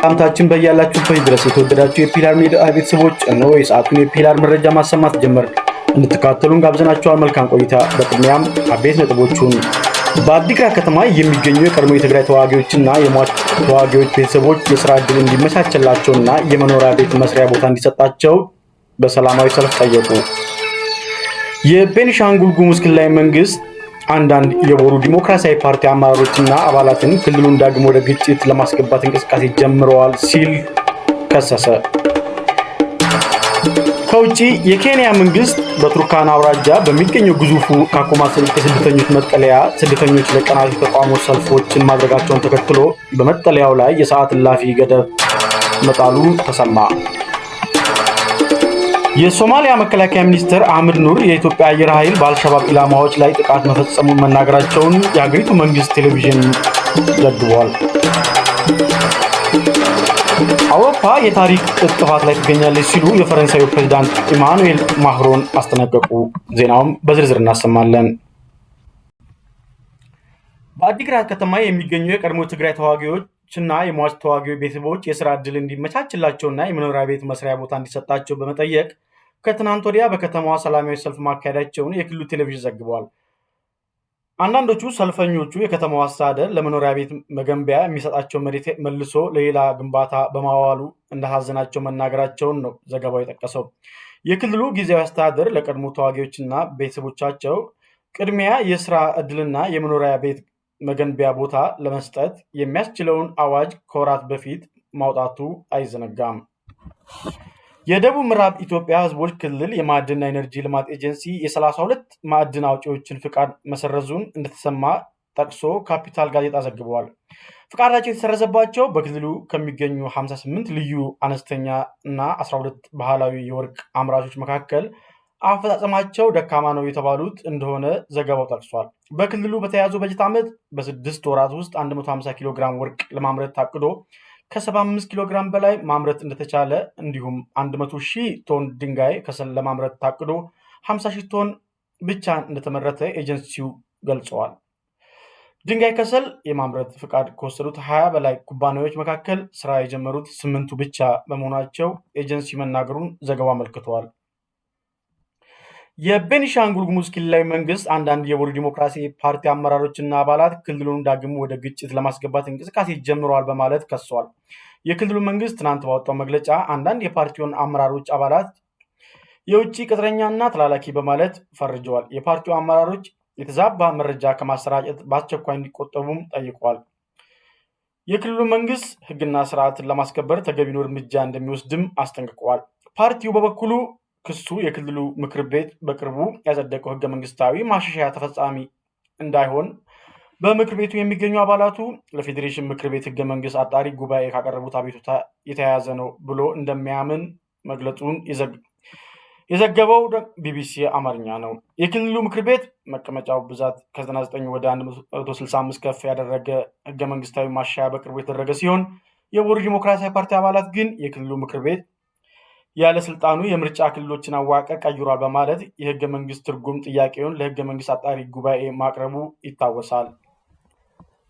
ሰላምታችን በያላችሁበት ድረስ የተወደዳችሁ የፒላር ሚዲያ ቤተሰቦች እነሆ የሰዓቱን የፒላር መረጃ ማሰማት ጀመር። እንድትካተሉን ጋብዘናችኋል። መልካም ቆይታ። በቅድሚያም አበይት ነጥቦቹን በአዲግራት ከተማ የሚገኙ የቀድሞ የትግራይ ተዋጊዎችና የሟች ተዋጊዎች ቤተሰቦች የስራ ዕድል እንዲመቻችላቸውና የመኖሪያ ቤት መስሪያ ቦታ እንዲሰጣቸው በሰላማዊ ሰልፍ ጠየቁ። የቤኒሻንጉል ጉሙዝ ክልላዊ መንግስት አንዳንድ የቦሩ ዲሞክራሲያዊ ፓርቲ አመራሮችና አባላትን ክልሉን ዳግም ወደ ግጭት ለማስገባት እንቅስቃሴ ጀምረዋል ሲል ከሰሰ። ከውጪ የኬንያ መንግስት በቱርካና አውራጃ በሚገኘው ግዙፉ ካኩማ የስደተኞች መጠለያ ስደተኞች ለቀናት የተቃውሞ ሰልፎችን ማድረጋቸውን ተከትሎ በመጠለያው ላይ የሰዓት እላፊ ገደብ መጣሉ ተሰማ። የሶማሊያ መከላከያ ሚኒስትር አህመድ ኑር የኢትዮጵያ አየር ኃይል በአልሸባብ ኢላማዎች ላይ ጥቃት መፈጸሙን መናገራቸውን የሀገሪቱ መንግስት ቴሌቪዥን ዘግቧል። አውሮፓ የታሪክ ጥፋት ላይ ትገኛለች ሲሉ የፈረንሳዩ ፕሬዝዳንት ኢማኑኤል ማክሮን አስጠነቀቁ። ዜናውን በዝርዝር እናሰማለን። በአዲግራት ከተማ የሚገኙ የቀድሞ ትግራይ ተዋጊዎችና የሟች ተዋጊዎች ቤተሰቦች የስራ ዕድል እንዲመቻችላቸውና የመኖሪያ ቤት መስሪያ ቦታ እንዲሰጣቸው በመጠየቅ ከትናንት ወዲያ በከተማዋ ሰላማዊ ሰልፍ ማካሄዳቸውን የክልሉ ቴሌቪዥን ዘግቧል። አንዳንዶቹ ሰልፈኞቹ የከተማዋ አስተዳደር ለመኖሪያ ቤት መገንቢያ የሚሰጣቸው መሬት መልሶ ለሌላ ግንባታ በማዋሉ እንዳሳዘናቸው መናገራቸውን ነው ዘገባው የጠቀሰው። የክልሉ ጊዜያዊ አስተዳደር ለቀድሞ ተዋጊዎችና ቤተሰቦቻቸው ቅድሚያ የስራ ዕድልና የመኖሪያ ቤት መገንቢያ ቦታ ለመስጠት የሚያስችለውን አዋጅ ከወራት በፊት ማውጣቱ አይዘነጋም። የደቡብ ምዕራብ ኢትዮጵያ ህዝቦች ክልል የማዕድንና ኢነርጂ ልማት ኤጀንሲ የ32 ማዕድን አውጪዎችን ፍቃድ መሰረዙን እንደተሰማ ጠቅሶ ካፒታል ጋዜጣ ዘግቧል። ፍቃዳቸው የተሰረዘባቸው በክልሉ ከሚገኙ 58 ልዩ አነስተኛ እና 12 ባህላዊ የወርቅ አምራቾች መካከል አፈጻጸማቸው ደካማ ነው የተባሉት እንደሆነ ዘገባው ጠቅሷል። በክልሉ በተያያዘው በጀት ዓመት በ6 ወራት ውስጥ 150 ኪሎ ግራም ወርቅ ለማምረት ታቅዶ ከ75 ኪሎ ግራም በላይ ማምረት እንደተቻለ እንዲሁም 100 ሺህ ቶን ድንጋይ ከሰል ለማምረት ታቅዶ 50 ሺህ ቶን ብቻ እንደተመረተ ኤጀንሲው ገልጸዋል። ድንጋይ ከሰል የማምረት ፍቃድ ከወሰዱት 20 በላይ ኩባንያዎች መካከል ስራ የጀመሩት 8ቱ ብቻ በመሆናቸው ኤጀንሲ መናገሩን ዘገባው አመልክተዋል። የቤኒሻንጉል ጉሙዝ ክልላዊ መንግስት አንዳንድ የቦሩ ዲሞክራሲ ፓርቲ አመራሮችና አባላት ክልሉን ዳግም ወደ ግጭት ለማስገባት እንቅስቃሴ ጀምረዋል በማለት ከሰዋል። የክልሉ መንግስት ትናንት ባወጣው መግለጫ አንዳንድ የፓርቲውን አመራሮች አባላት የውጭ ቅጥረኛና ተላላኪ በማለት ፈርጀዋል። የፓርቲው አመራሮች የተዛባ መረጃ ከማሰራጨት በአስቸኳይ እንዲቆጠቡም ጠይቋል። የክልሉ መንግስት ህግና ስርዓትን ለማስከበር ተገቢውን እርምጃ እንደሚወስድም አስጠንቅቀዋል። ፓርቲው በበኩሉ ክሱ የክልሉ ምክር ቤት በቅርቡ ያጸደቀው ህገ መንግስታዊ ማሻሻያ ተፈጻሚ እንዳይሆን በምክር ቤቱ የሚገኙ አባላቱ ለፌዴሬሽን ምክር ቤት ህገ መንግስት አጣሪ ጉባኤ ካቀረቡት አቤቱታ የተያያዘ ነው ብሎ እንደሚያምን መግለጹን የዘገበው ቢቢሲ አማርኛ ነው። የክልሉ ምክር ቤት መቀመጫው ብዛት ከ99 ወደ 165 ከፍ ያደረገ ህገ መንግስታዊ ማሻሻያ በቅርቡ የተደረገ ሲሆን የቦሩ ዲሞክራሲያዊ ፓርቲ አባላት ግን የክልሉ ምክር ቤት ያለ ስልጣኑ የምርጫ ክልሎችን አዋቀር ቀይሯል በማለት የህገ መንግስት ትርጉም ጥያቄውን ለህገ መንግስት አጣሪ ጉባኤ ማቅረቡ ይታወሳል።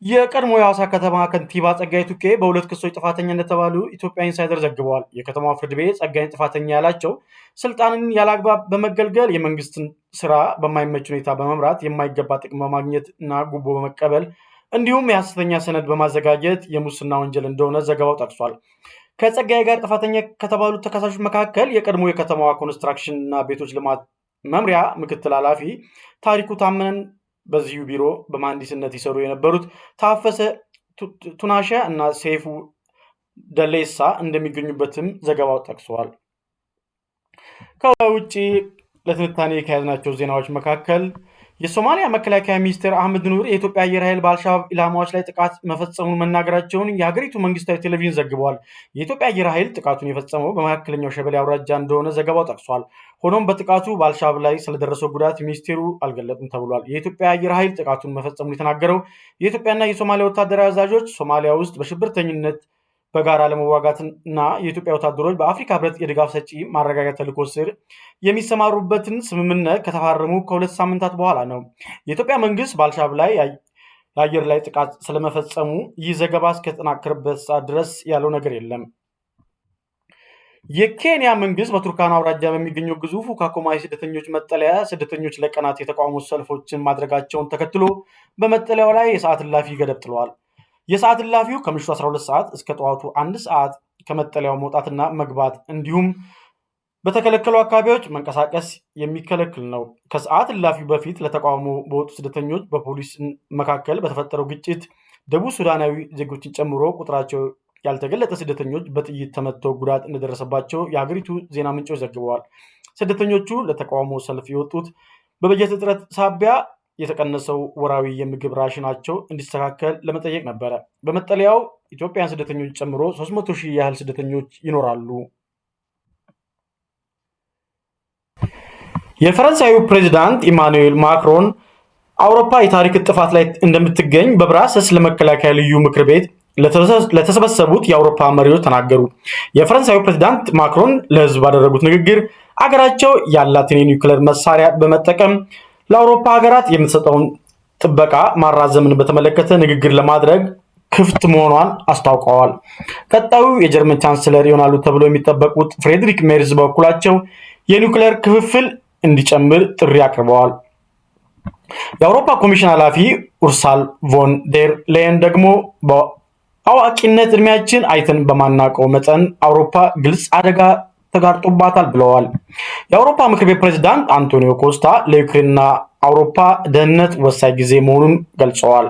የቀድሞ የሐዋሳ ከተማ ከንቲባ ጸጋዬ ቱኬ በሁለት ክሶች ጥፋተኛ እንደተባሉ ኢትዮጵያ ኢንሳይደር ዘግበዋል። የከተማው ፍርድ ቤት ጸጋዬን ጥፋተኛ ያላቸው ስልጣንን ያላግባብ በመገልገል የመንግስትን ስራ በማይመች ሁኔታ በመምራት የማይገባ ጥቅም በማግኘት እና ጉቦ በመቀበል እንዲሁም የሐሰተኛ ሰነድ በማዘጋጀት የሙስና ወንጀል እንደሆነ ዘገባው ጠቅሷል። ከጸጋዬ ጋር ጥፋተኛ ከተባሉት ተከሳሾች መካከል የቀድሞ የከተማዋ ኮንስትራክሽን እና ቤቶች ልማት መምሪያ ምክትል ኃላፊ ታሪኩ ታመነን፣ በዚሁ ቢሮ በመሐንዲስነት ይሰሩ የነበሩት ታፈሰ ቱናሻ እና ሰይፉ ደሌሳ እንደሚገኙበትም ዘገባው ጠቅሷል። ከውጭ ለትንታኔ ከያዝናቸው ዜናዎች መካከል የሶማሊያ መከላከያ ሚኒስትር አህመድ ኑር የኢትዮጵያ አየር ኃይል በአልሸባብ ኢላማዎች ላይ ጥቃት መፈጸሙን መናገራቸውን የሀገሪቱ መንግስታዊ ቴሌቪዥን ዘግቧል። የኢትዮጵያ አየር ኃይል ጥቃቱን የፈጸመው በመካከለኛው ሸበሌ አውራጃ እንደሆነ ዘገባው ጠቅሷል። ሆኖም በጥቃቱ በአልሸባብ ላይ ስለደረሰው ጉዳት ሚኒስቴሩ አልገለጡም ተብሏል። የኢትዮጵያ አየር ኃይል ጥቃቱን መፈጸሙን የተናገረው የኢትዮጵያና የሶማሊያ ወታደራዊ አዛዦች ሶማሊያ ውስጥ በሽብርተኝነት በጋራ ለመዋጋትና የኢትዮጵያ ወታደሮች በአፍሪካ ህብረት የድጋፍ ሰጪ ማረጋጋት ተልዕኮ ስር የሚሰማሩበትን ስምምነት ከተፈራረሙ ከ2 ሳምንታት በኋላ ነው። የኢትዮጵያ መንግስት በአልሻባብ ላይ የአየር ላይ ጥቃት ስለመፈጸሙ ይህ ዘገባ እስከተጠናከረበት ሰዓት ድረስ ያለው ነገር የለም። የኬንያ መንግስት በቱርካና አውራጃ በሚገኘው ግዙፉ ካኮማ የስደተኞች መጠለያ ስደተኞች ለቀናት የተቃውሞ ሰልፎችን ማድረጋቸውን ተከትሎ በመጠለያው ላይ የሰዓት እላፊ ገደብ ጥለዋል። የሰዓት እላፊው ከምሽቱ 12 ሰዓት እስከ ጠዋቱ 1 ሰዓት ከመጠለያው መውጣትና መግባት እንዲሁም በተከለከሉ አካባቢዎች መንቀሳቀስ የሚከለክል ነው። ከሰዓት እላፊው በፊት ለተቃውሞ በወጡ ስደተኞች በፖሊስ መካከል በተፈጠረው ግጭት ደቡብ ሱዳናዊ ዜጎችን ጨምሮ ቁጥራቸው ያልተገለጠ ስደተኞች በጥይት ተመተው ጉዳት እንደደረሰባቸው የሀገሪቱ ዜና ምንጮች ዘግበዋል። ስደተኞቹ ለተቃውሞ ሰልፍ የወጡት በበጀት እጥረት ሳቢያ የተቀነሰው ወራዊ የምግብ ራሽናቸው እንዲስተካከል ለመጠየቅ ነበረ። በመጠለያው ኢትዮጵያን ስደተኞች ጨምሮ 300,000 ያህል ስደተኞች ይኖራሉ። የፈረንሳዩ ፕሬዚዳንት ኢማኑኤል ማክሮን አውሮፓ የታሪክ ጥፋት ላይ እንደምትገኝ በብራሰልስ ለመከላከያ ልዩ ምክር ቤት ለተሰበሰቡት የአውሮፓ መሪዎች ተናገሩ። የፈረንሳዩ ፕሬዚዳንት ማክሮን ለህዝብ ባደረጉት ንግግር አገራቸው ያላትን የኒውክሌር መሳሪያ በመጠቀም ለአውሮፓ ሀገራት የምትሰጠውን ጥበቃ ማራዘምን በተመለከተ ንግግር ለማድረግ ክፍት መሆኗን አስታውቀዋል። ቀጣዩ የጀርመን ቻንስለር ይሆናሉ ተብሎ የሚጠበቁት ፍሬድሪክ ሜርዝ በበኩላቸው የኒውክሌር ክፍፍል እንዲጨምር ጥሪ አቅርበዋል። የአውሮፓ ኮሚሽን ኃላፊ ኡርሳላ ቮን ዴር ሌየን ደግሞ በአዋቂነት እድሜያችን አይተን በማናውቀው መጠን አውሮፓ ግልጽ አደጋ ተጋርጦባታል ብለዋል። የአውሮፓ ምክር ቤት ፕሬዝዳንት አንቶኒዮ ኮስታ ለዩክሬንና አውሮፓ ደህንነት ወሳኝ ጊዜ መሆኑን ገልጸዋል።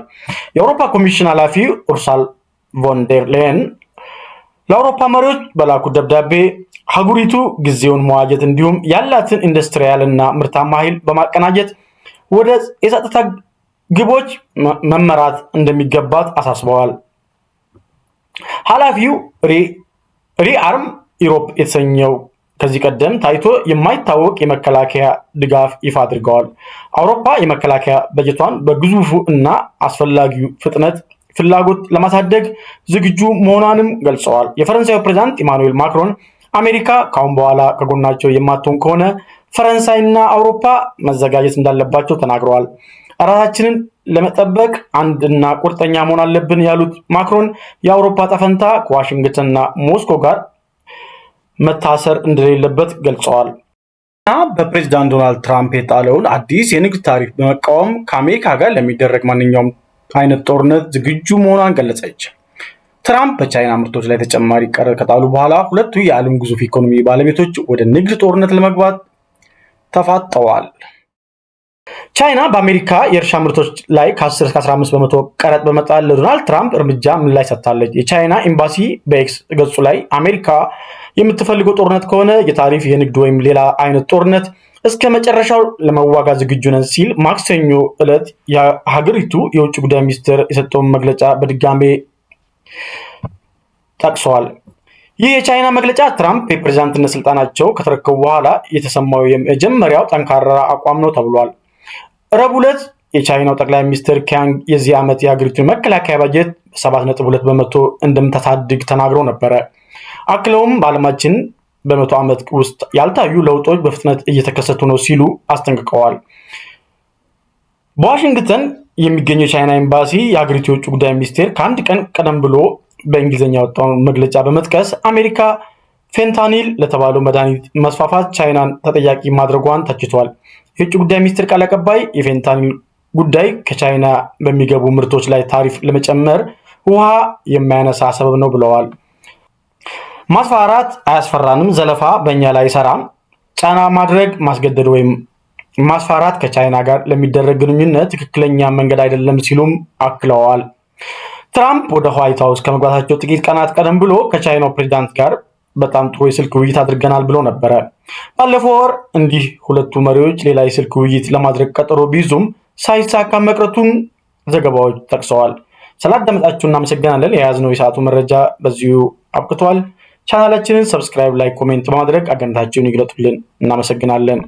የአውሮፓ ኮሚሽን ኃላፊ ኡርሳላ ቮን ዴር ሌየን ለአውሮፓ መሪዎች በላኩት ደብዳቤ ሀገሪቱ ጊዜውን መዋጀት እንዲሁም ያላትን ኢንዱስትሪያል እና ምርታማ ኃይል በማቀናጀት ወደ የጸጥታ ግቦች መመራት እንደሚገባት አሳስበዋል። ኃላፊው ሪአርም ኢሮፕ የተሰኘው ከዚህ ቀደም ታይቶ የማይታወቅ የመከላከያ ድጋፍ ይፋ አድርገዋል። አውሮፓ የመከላከያ በጀቷን በግዙፉ እና አስፈላጊው ፍላጎት ለማሳደግ ዝግጁ መሆኗንም ገልጸዋል። የፈረንሳዩ ፕሬዝዳንት ኢማኑኤል ማክሮን አሜሪካ ካሁን በኋላ ከጎናቸው የማትሆን ከሆነ ፈረንሳይና አውሮፓ መዘጋጀት እንዳለባቸው ተናግረዋል። ራሳችንን ለመጠበቅ አንድና ቁርጠኛ መሆን አለብን ያሉት ማክሮን የአውሮፓ ጠፈንታ ከዋሽንግተንና ሞስኮ ጋር መታሰር እንደሌለበት ገልጸዋል። በፕሬዝዳንት ዶናልድ ትራምፕ የጣለውን አዲስ የንግድ ታሪፍ በመቃወም ከአሜሪካ ጋር ለሚደረግ ማንኛውም አይነት ጦርነት ዝግጁ መሆኗን ገለጸች። ትራምፕ በቻይና ምርቶች ላይ ተጨማሪ ቀረጥ ከጣሉ በኋላ ሁለቱ የዓለም ግዙፍ ኢኮኖሚ ባለቤቶች ወደ ንግድ ጦርነት ለመግባት ተፋጠዋል። ቻይና በአሜሪካ የእርሻ ምርቶች ላይ ከ10 እስከ 15 በመቶ ቀረጥ በመጣል ለዶናልድ ትራምፕ እርምጃ ምላሽ ሰጥታለች። የቻይና ኤምባሲ በኤክስ ገጹ ላይ አሜሪካ የምትፈልገው ጦርነት ከሆነ የታሪፍ፣ የንግድ ወይም ሌላ አይነት ጦርነት እስከ መጨረሻው ለመዋጋት ዝግጁ ነን ሲል ማክሰኞ ዕለት የሀገሪቱ የውጭ ጉዳይ ሚኒስትር የሰጠውን መግለጫ በድጋሜ ጠቅሷል። ይህ የቻይና መግለጫ ትራምፕ የፕሬዝዳንትነት ስልጣናቸው ከተረከቡ በኋላ የተሰማው የመጀመሪያው ጠንካራ አቋም ነው ተብሏል። ረቡዕ ዕለት የቻይናው ጠቅላይ ሚኒስትር ኪያንግ የዚህ ዓመት የሀገሪቱን መከላከያ በጀት 7.2 በመቶ እንደምታሳድግ ተናግረው ነበረ። አክለውም በዓለማችን በመቶ ዓመት ውስጥ ያልታዩ ለውጦች በፍጥነት እየተከሰቱ ነው ሲሉ አስጠንቅቀዋል። በዋሽንግተን የሚገኘው የቻይና ኤምባሲ የሀገሪቱ የውጭ ጉዳይ ሚኒስቴር ከአንድ ቀን ቀደም ብሎ በእንግሊዝኛ ያወጣውን መግለጫ በመጥቀስ አሜሪካ ፌንታኒል ለተባለው መድኃኒት መስፋፋት ቻይናን ተጠያቂ ማድረጓን ተችቷል። የውጭ ጉዳይ ሚኒስቴር ቃል አቀባይ የፌንታኒል ጉዳይ ከቻይና በሚገቡ ምርቶች ላይ ታሪፍ ለመጨመር ውሃ የማያነሳ ሰበብ ነው ብለዋል። ማስፈራራት አያስፈራንም፣ ዘለፋ በእኛ ላይ አይሰራም፣ ጫና ማድረግ፣ ማስገደድ ወይም ማስፈራራት ከቻይና ጋር ለሚደረግ ግንኙነት ትክክለኛ መንገድ አይደለም ሲሉም አክለዋል። ትራምፕ ወደ ዋይት ሃውስ ከመግባታቸው ጥቂት ቀናት ቀደም ብሎ ከቻይናው ፕሬዝዳንት ጋር በጣም ጥሩ የስልክ ውይይት አድርገናል ብሎ ነበረ። ባለፈው ወር እንዲህ ሁለቱ መሪዎች ሌላ የስልክ ውይይት ለማድረግ ቀጠሮ ቢይዙም ሳይሳካ መቅረቱን ዘገባዎች ጠቅሰዋል። ስላዳመጣችሁ እናመሰግናለን። የያዝነው የሰዓቱ መረጃ በዚሁ አብቅቷል። ቻናላችንን ሰብስክራይብ፣ ላይክ፣ ኮሜንት በማድረግ አገንታችሁን ይግለጡልን። እናመሰግናለን።